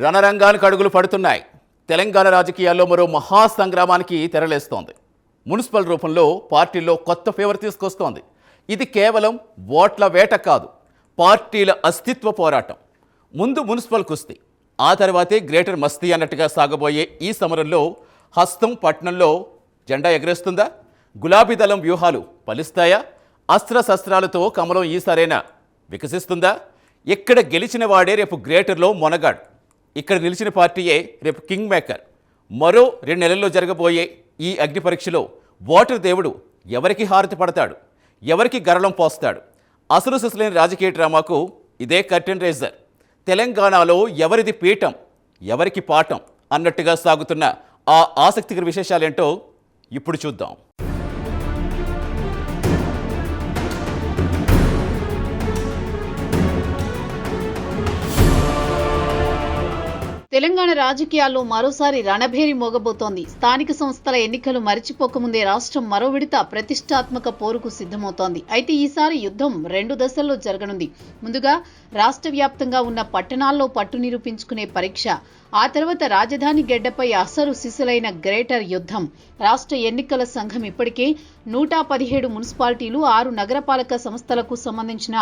రణరంగానికి అడుగులు పడుతున్నాయి. తెలంగాణ రాజకీయాల్లో మరో మహాసంగ్రామానికి తెరలేస్తోంది. మున్సిపల్ రూపంలో పార్టీల్లో కొత్త ఫేవర్ తీసుకొస్తోంది. ఇది కేవలం ఓట్ల వేట కాదు, పార్టీల అస్తిత్వ పోరాటం. ముందు మున్సిపల్ కుస్తీ, ఆ తర్వాతే గ్రేటర్ మస్తీ అన్నట్టుగా సాగబోయే ఈ సమరంలో హస్తం పట్టణంలో జెండా ఎగరేస్తుందా? గులాబీ దళం వ్యూహాలు ఫలిస్తాయా? అస్త్రశస్త్రాలతో కమలం ఈసారైనా వికసిస్తుందా? ఇక్కడ గెలిచిన వాడే రేపు గ్రేటర్లో మొనగాడు, ఇక్కడ నిలిచిన పార్టీయే రేపు కింగ్ మేకర్. మరో 2 నెలల్లో జరగబోయే ఈ అగ్ని పరీక్షలో ఓటర్ దేవుడు ఎవరికి హారతి పడతాడు, ఎవరికి గరళం పోస్తాడు? అసలు సిసలైన రాజకీయ డ్రామాకు ఇదే కర్టెన్ రేజర్. తెలంగాణలో ఎవరిది పీఠం, ఎవరికి పాఠం అన్నట్టుగా సాగుతున్న ఆ ఆసక్తికర విశేషాలేంటో ఇప్పుడు చూద్దాం. తెలంగాణ రాజకీయాల్లో మరోసారి రణభేరి మోగబోతోంది. స్థానిక సంస్థల ఎన్నికలు మరిచిపోకముందే రాష్ట్రం మరో విడత ప్రతిష్టాత్మక పోరుకు సిద్ధమవుతోంది. అయితే ఈసారి యుద్ధం 2 దశల్లో జరగనుంది. ముందుగా రాష్ట్ర వ్యాప్తంగా ఉన్న పట్టణాల్లో పట్టు నిరూపించుకునే పరీక్ష, ఆ తర్వాత రాజధాని గెడ్డపై అసలు సిసలైన గ్రేటర్ యుద్ధం. రాష్ట్ర ఎన్నికల సంఘం ఇప్పటికే 117 మున్సిపాలిటీలు, 6 నగరపాలక సంస్థలకు సంబంధించిన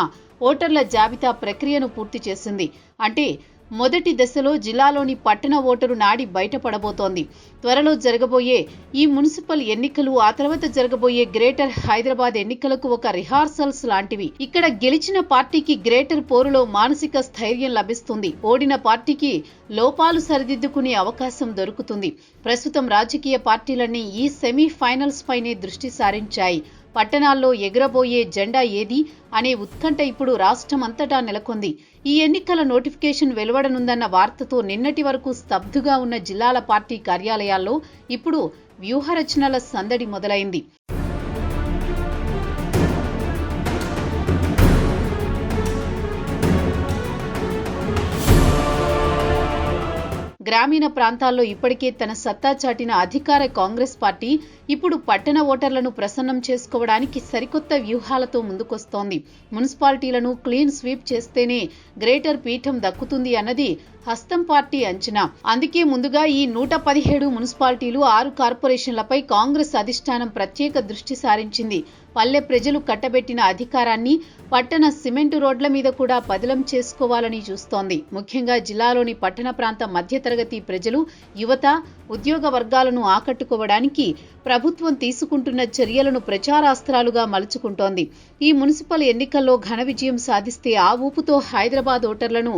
ఓటర్ల జాబితా ప్రక్రియను పూర్తి చేసింది. అంటే మొదటి దశలో జిల్లాలోని పట్టణ ఓటరు నాడి బయటపడబోతోంది. త్వరలో జరగబోయే ఈ మున్సిపల్ ఎన్నికలు, ఆ తర్వాత జరగబోయే గ్రేటర్ హైదరాబాద్ ఎన్నికలకు ఒక రిహార్సల్స్ లాంటివి. ఇక్కడ గెలిచిన పార్టీకి గ్రేటర్ పోరులో మానసిక స్థైర్యం లభిస్తుంది. ఓడిన పార్టీకి లోపాలు సరిదిద్దుకునే అవకాశం దొరుకుతుంది. ప్రస్తుతం రాజకీయ పార్టీలన్నీ ఈ సెమీఫైనల్స్ పైనే దృష్టి సారించాయి. పట్టణాల్లో ఎగరబోయే జెండా ఏది అనే ఉత్కంఠ ఇప్పుడు రాష్ట్రం అంతటా నెలకొంది. ఈ ఎన్నికల నోటిఫికేషన్ వెలువడనుందన్న వార్తతో నిన్నటి వరకు స్తబ్దుగా ఉన్న జిల్లాల పార్టీ కార్యాలయాల్లో ఇప్పుడు వ్యూహరచనల సందడి మొదలైంది. గ్రామీణ ప్రాంతాల్లో ఇప్పటికే తన సత్తా చాటిన అధికార కాంగ్రెస్ పార్టీ ఇప్పుడు పట్టణ ఓటర్లను ప్రసన్నం చేసుకోవడానికి సరికొత్త వ్యూహాలతో ముందుకొస్తోంది. మున్సిపాలిటీలను క్లీన్ స్వీప్ చేస్తేనే గ్రేటర్ పీఠం దక్కుతుంది అన్నది హస్తం పార్టీ అంచనా. అందుకే ముందుగా ఈ 117 మున్సిపాలిటీలు, 6 కార్పొరేషన్లపై కాంగ్రెస్ అధిష్టానం ప్రత్యేక దృష్టి సారించింది. పల్లె ప్రజలు కట్టబెట్టిన అధికారాన్ని పట్టణ సిమెంటు రోడ్ల మీద కూడా పదిలం చేసుకోవాలని చూస్తోంది. ముఖ్యంగా జిల్లాలోని పట్టణ ప్రాంత మధ్యతరగతి ప్రజలు, యువత, ఉద్యోగ వర్గాలను ఆకట్టుకోవడానికి ప్రభుత్వం తీసుకుంటున్న చర్యలను ప్రచారాస్త్రాలుగా మలుచుకుంటోంది. ఈ మున్సిపల్ ఎన్నికల్లో ఘన విజయం సాధిస్తే ఆ ఊపుతో హైదరాబాద్ ఓటర్లను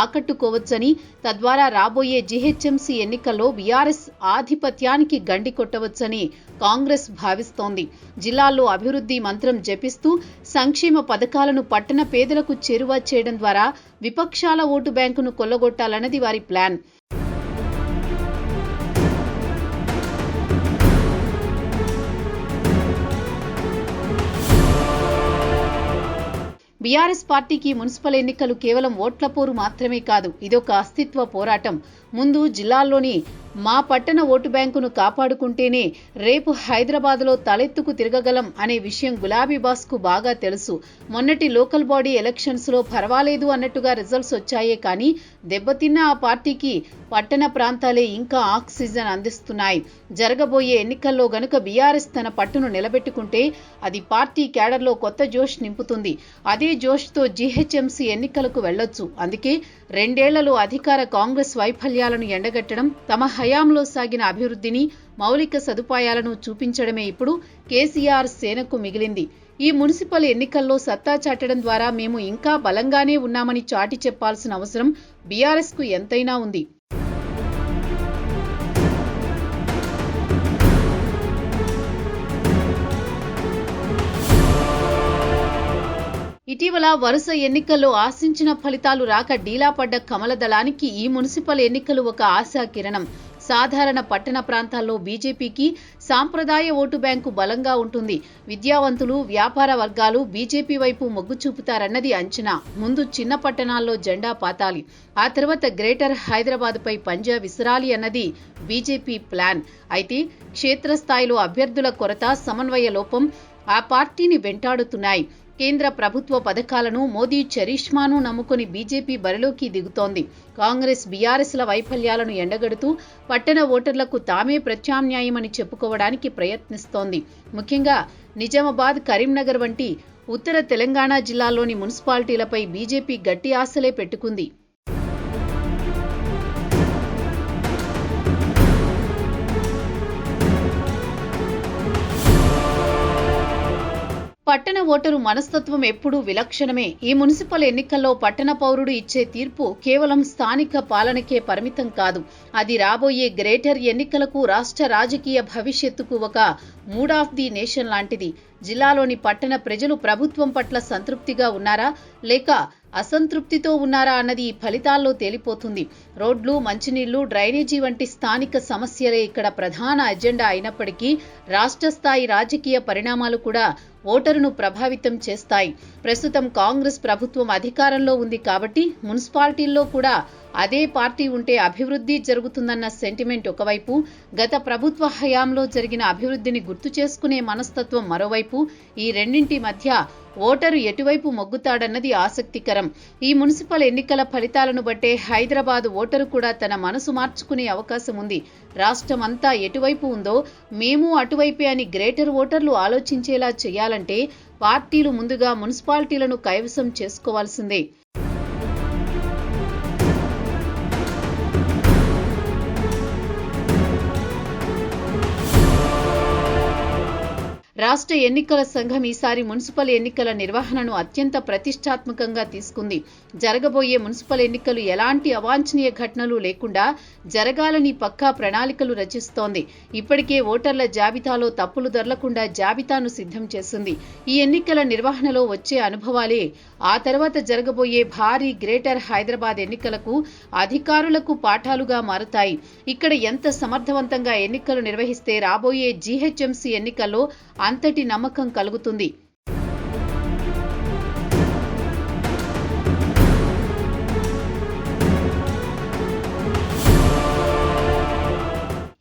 ఆకట్టుకోవచ్చని, తద్వారా రాబోయే జీహెచ్ఎంసీ ఎన్నికల్లో బీఆర్ఎస్ ఆధిపత్యానికి గండి కొట్టవచ్చని కాంగ్రెస్ భావిస్తోంది. జిల్లాల్లో అభివృద్ధి మంత్రం జపిస్తూ సంక్షేమ పథకాలను పట్టణ పేదలకు చేరువ చేయడం ద్వారా విపక్షాల ఓటు బ్యాంకును కొల్లగొట్టాలన్నది వారి ప్లాన్. బీఆర్ఎస్ పార్టీకి మున్సిపల్ ఎన్నికలు కేవలం ఓట్ల పోరు మాత్రమే కాదు, ఇదొక అస్తిత్వ పోరాటం. ముందు జిల్లాల్లోని మా పట్టణ ఓటు బ్యాంకును కాపాడుకుంటేనే రేపు హైదరాబాద్లో తలెత్తుకు తిరగగలం అనే విషయం గులాబీ బాస్కు బాగా తెలుసు. మొన్నటి లోకల్ బాడీ ఎలక్షన్స్లో పర్వాలేదు అన్నట్టుగా రిజల్ట్స్ వచ్చాయే కానీ దెబ్బతిన్న ఆ పార్టీకి పట్టణ ప్రాంతాలే ఇంకా ఆక్సిజన్ అందిస్తున్నాయి. జరగబోయే ఎన్నికల్లో గనుక బీఆర్ఎస్ తన పట్టును నిలబెట్టుకుంటే అది పార్టీ క్యాడర్లో కొత్త జోష్ నింపుతుంది. అదే జోష్తో జీహెచ్ఎంసీ ఎన్నికలకు వెళ్లొచ్చు. అందుకే 2 ఏళ్లలో అధికార కాంగ్రెస్ వైఫల్యాలను ఎండగట్టడం, తమ హయాంలో సాగిన అభివృద్ధిని, మౌలిక సదుపాయాలను చూపించడమే ఇప్పుడు కేసీఆర్ సేనకు మిగిలింది. ఈ మున్సిపల్ ఎన్నికల్లో సత్తా చాటడం ద్వారా మేము ఇంకా బలంగానే ఉన్నామని చాటి చెప్పాల్సిన అవసరం బీఆర్ఎస్కు ఎంతైనా ఉంది. ఇటీవల వరుస ఎన్నికల్లో ఆశించిన ఫలితాలు రాక డీలా పడ్డ కమల దళానికి ఈ మున్సిపల్ ఎన్నికలు ఒక ఆశా కిరణం. సాధారణ పట్టణ ప్రాంతాల్లో బీజేపీకి సాంప్రదాయ ఓటు బ్యాంకు బలంగా ఉంటుంది. విద్యావంతులు, వ్యాపార వర్గాలు బీజేపీ వైపు మొగ్గు చూపుతారన్నది అంచనా. ముందు చిన్న పట్టణాల్లో జెండా పాతాలి, ఆ తర్వాత గ్రేటర్ హైదరాబాద్పై పంజా విసిరాలి అన్నది బీజేపీ ప్లాన్. అయితే క్షేత్రస్థాయిలో అభ్యర్థుల కొరత, సమన్వయ లోపం ఆ పార్టీని వెంటాడుతున్నాయి. కేంద్ర ప్రభుత్వ పథకాలను మోదీ చరిష్మాను నమ్ముకుని బీజేపీ బరిలోకి దిగుతోంది. కాంగ్రెస్ బీఆర్ఎస్ల వైఫల్యాలను ఎండగడుతూ పట్టణ ఓటర్లకు తామే ప్రత్యామ్నాయమని చెప్పుకోవడానికి ప్రయత్నిస్తోంది. ముఖ్యంగా నిజామాబాద్, కరీంనగర్ వంటి ఉత్తర తెలంగాణ జిల్లాల్లోని మున్సిపాలిటీలపై బీజేపీ గట్టి ఆశలే పెట్టుకుంది. పట్టణ ఓటరు మనస్తత్వం ఎప్పుడూ విలక్షణమే. ఈ మున్సిపల్ ఎన్నికల్లో పట్టణ పౌరుడు ఇచ్చే తీర్పు కేవలం స్థానిక పాలనకే పరిమితం కాదు. అది రాబోయే గ్రేటర్ ఎన్నికలకు, రాష్ట్ర రాజకీయ భవిష్యత్తుకు ఒక మూడ్ ఆఫ్ ది నేషన్ లాంటిది. జిల్లాలోని పట్టణ ప్రజలు ప్రభుత్వం పట్ల సంతృప్తిగా ఉన్నారా లేక అసంతృప్తితో ఉన్నారా అన్నది ఈ ఫలితాల్లో తేలిపోతుంది. రోడ్లు, మంచినీళ్లు, డ్రైనేజీ వంటి స్థానిక సమస్యలే ఇక్కడ ప్రధాన ఎజెండా అయినప్పటికీ రాష్ట్ర స్థాయి రాజకీయ పరిణామాలు కూడా ఓటరును ప్రభావితం చేస్తాయి. ప్రస్తుతం కాంగ్రెస్ ప్రభుత్వం అధికారంలో ఉంది కాబట్టి మున్సిపాలిటీల్లో కూడా అదే పార్టీ ఉంటే అభివృద్ధి జరుగుతుందన్న సెంటిమెంట్ ఒకవైపు, గత ప్రభుత్వ హయాంలో జరిగిన అభివృద్ధిని గుర్తు చేసుకునే మనస్తత్వం మరోవైపు, ఈ రెండింటి మధ్య ఓటరు ఎటువైపు మొగ్గుతాడన్నది ఆసక్తికరం. ఈ మున్సిపల్ ఎన్నికల ఫలితాలను బట్టే హైదరాబాద్ ఓటరు కూడా తన మనసు మార్చుకునే అవకాశం ఉంది. రాష్ట్రం అంతా ఎటువైపు ఉందో మేము అటువైపే అని గ్రేటర్ ఓటర్లు ఆలోచించేలా చేయాలంటే పార్టీలు ముందుగా మున్సిపాలిటీలను కైవసం చేసుకోవాల్సిందే. రాష్ట్ర ఎన్నికల సంఘం ఈసారి మున్సిపల్ ఎన్నికల నిర్వహణను అత్యంత ప్రతిష్టాత్మకంగా తీసుకుంది. జరగబోయే మున్సిపల్ ఎన్నికలు ఎలాంటి అవాంఛనీయ ఘటనలు లేకుండా జరగాలని పక్కా ప్రణాళికలు రచిస్తోంది. ఇప్పటికే ఓటర్ల జాబితాలో తప్పులు దొరలకుండా జాబితాను సిద్ధం చేసింది. ఈ ఎన్నికల నిర్వహణలో వచ్చే అనుభవాలే ఆ తర్వాత జరగబోయే భారీ గ్రేటర్ హైదరాబాద్ ఎన్నికలకు అధికారులకు పాఠాలుగా మారుతాయి. ఇక్కడ ఎంత సమర్థవంతంగా ఎన్నికలు నిర్వహిస్తే రాబోయే జీహెచ్ఎంసీ ఎన్నికల్లో అంతటి నమ్మకం కలుగుతుంది.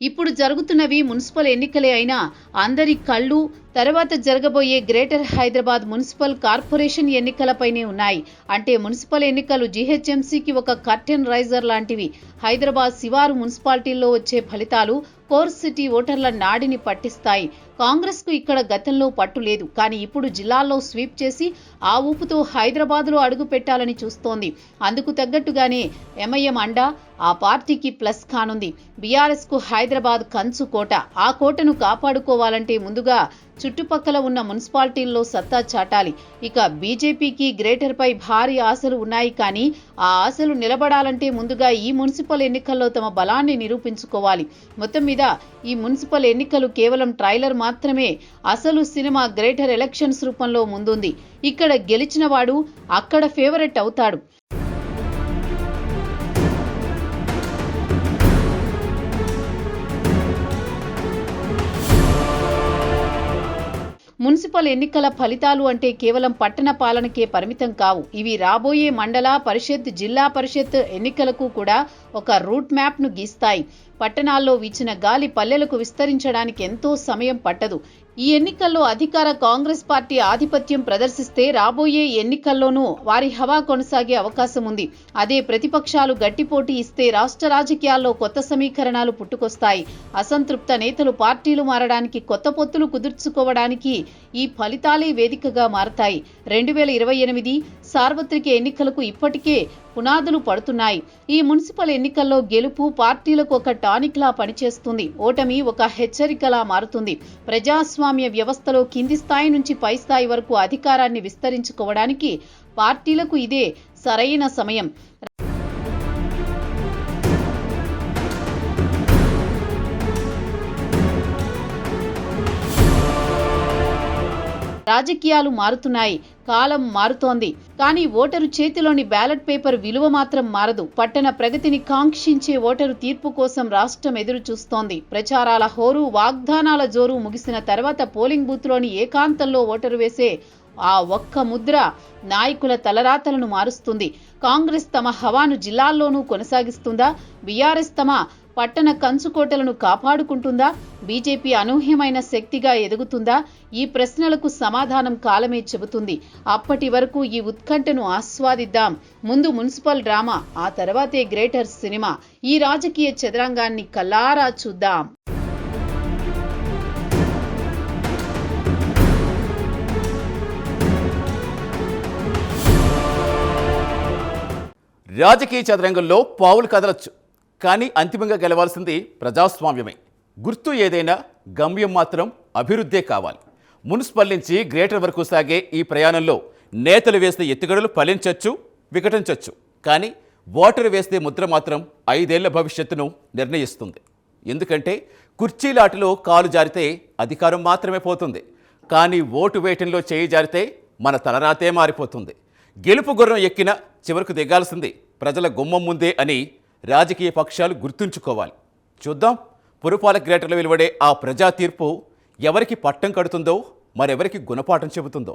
ఇప్పుడు జరుగుతున్నవి మున్సిపల్ ఎన్నికలే అయినా అందరి కళ్ళు తర్వాత జరగబోయే గ్రేటర్ హైదరాబాద్ మున్సిపల్ కార్పొరేషన్ ఎన్నికలపైనే ఉన్నాయి. అంటే మున్సిపల్ ఎన్నికలు జీహెచ్ఎంసీకి ఒక కర్టెన్ రైజర్ లాంటివి. హైదరాబాద్ శివారు మున్సిపాలిటీల్లో వచ్చే ఫలితాలు కోర్ సిటీ ఓటర్ల నాడిని పట్టిస్తాయి. కాంగ్రెస్ కు ఇక్కడ గతంలో పట్టు లేదు, కానీ ఇప్పుడు జిల్లాల్లో స్వీప్ చేసి ఆ ఊపుతో హైదరాబాద్లో అడుగు పెట్టాలని చూస్తోంది. అందుకు తగ్గట్టుగానే ఎంఐఎం అండా ఆ పార్టీకి ప్లస్ కానుంది. బీఆర్ఎస్ కు హైదరాబాద్ కంచు కోట. ఆ కోటను కాపాడుకోవాలంటే ముందుగా చుట్టుపక్కల ఉన్న మున్సిపాలిటీల్లో సత్తా చాటాలి. ఇక బీజేపీకి గ్రేటర్ పై భారీ ఆశలు ఉన్నాయి, కానీ ఆ ఆశలు నిలబడాలంటే ముందుగా ఈ మున్సిపల్ ఎన్నికల్లో తమ బలాన్ని నిరూపించుకోవాలి. మొత్తం మీద ఈ మున్సిపల్ ఎన్నికలు కేవలం ట్రైలర్ మాత్రమే. అసలు సినిమా గ్రేటర్ ఎలక్షన్స్ రూపంలో ముందుంది. ఇక్కడ గెలిచిన వాడు అక్కడ ఫేవరెట్ అవుతాడు. మున్సిపల్ ఎన్నికల ఫలితాలు అంటే కేవలం పట్టణ పాలనకే పరిమితం కావు. ఇవి రాబోయే మండల పరిషత్, జిల్లా పరిషత్ ఎన్నికలకు కూడా ఒక రూట్ మ్యాప్ ను గీస్తాయి. పట్టణాల్లో వీచిన గాలి పల్లెలకు విస్తరించడానికి ఎంతో సమయం పట్టదు. ఈ ఎన్నికల్లో అధికార కాంగ్రెస్ పార్టీ ఆధిపత్యం ప్రదర్శిస్తే రాబోయే ఎన్నికల్లోనూ వారి హవా కొనసాగే అవకాశం ఉంది. అదే ప్రతిపక్షాలు గట్టి పోటీ ఇస్తే రాష్ట్ర రాజకీయాల్లో కొత్త సమీకరణాలు పుట్టుకొస్తాయి. అసంతృప్త నేతలు పార్టీలు మారడానికి, కొత్త పొత్తులు కుదుర్చుకోవడానికి ఈ ఫలితాలే వేదికగా మారతాయి. 2028 సార్వత్రిక ఎన్నికలకు ఇప్పటికే పునాదులు పడుతున్నాయి. ఈ మున్సిపల్ ఎన్నికల్లో గెలుపు పార్టీలకు ఒక టానిక్ లా పనిచేస్తుంది. ఓటమి ఒక హెచ్చరికలా మారుతుంది. ప్రజాస్వామ్య వ్యవస్థలో కింది స్థాయి నుంచి పై స్థాయి వరకు అధికారాన్ని విస్తరించుకోవడానికి పార్టీలకు ఇదే సరైన సమయం. రాజకీయాలు మారుతున్నాయి, కాలం మారుతోంది, కానీ ఓటరు చేతిలోని బ్యాలెట్ పేపర్ విలువ మాత్రం మారదు. పట్టణ ప్రగతిని కాంక్షించే ఓటరు తీర్పు కోసం రాష్ట్రం ఎదురు చూస్తోంది. ప్రచారాల హోరు, వాగ్దానాల జోరు ముగిసిన తర్వాత పోలింగ్ బూత్లోని ఏకాంతంలో ఓటరు వేసే ఆ ఒక్క ముద్ర నాయకుల తలరాతలను మారుస్తుంది. కాంగ్రెస్ తమ హవాను జిల్లాల్లోనూ కొనసాగిస్తుందా? బీఆర్ఎస్ తమ పట్టణ కంచుకోటలను కాపాడుకుంటుందా? బీజేపీ అనూహ్యమైన శక్తిగా ఎదుగుతుందా? ఈ ప్రశ్నలకు సమాధానం కాలమే చెబుతుంది. అప్పటి వరకు ఈ ఉత్కంఠను ఆస్వాదిద్దాం. ముందు మున్సిపల్ డ్రామా, ఆ తర్వాతే గ్రేటర్ సినిమా. ఈ రాజకీయ చదరంగాన్ని కల్లారా చూద్దాం. రాజకీయ చదరంగంలో పావులు కదలొచ్చు, కానీ అంతిమంగా గెలవాల్సింది ప్రజాస్వామ్యమే. గుర్తు ఏదైనా గమ్యం మాత్రం అభివృద్ధే కావాలి. మున్సిపల్ నుంచి గ్రేటర్ వరకు సాగే ఈ ప్రయాణంలో నేతలు వేస్తే ఎత్తుగడలు ఫలించవచ్చు, వికటించవచ్చు. కానీ ఓటరు వేస్తే ముద్ర మాత్రం 5 ఏళ్ల భవిష్యత్తును నిర్ణయిస్తుంది. ఎందుకంటే కుర్చీలాటలో కాలు జారితే అధికారం మాత్రమే పోతుంది. కానీ ఓటు వేయటంలో చేయి జారితే మన తలరాతే మారిపోతుంది. గెలుపు గుర్రం ఎక్కిన చివరకు దిగాల్సింది ప్రజల గుమ్మం ముందే అని రాజకీయ పక్షాలు గుర్తుంచుకోవాలి. చూద్దాం, పురపాలక గ్రేటర్లో వెలువడే ఆ ప్రజా తీర్పు ఎవరికి పట్టం కడుతుందో, మరెవరికి గుణపాఠం చెబుతుందో.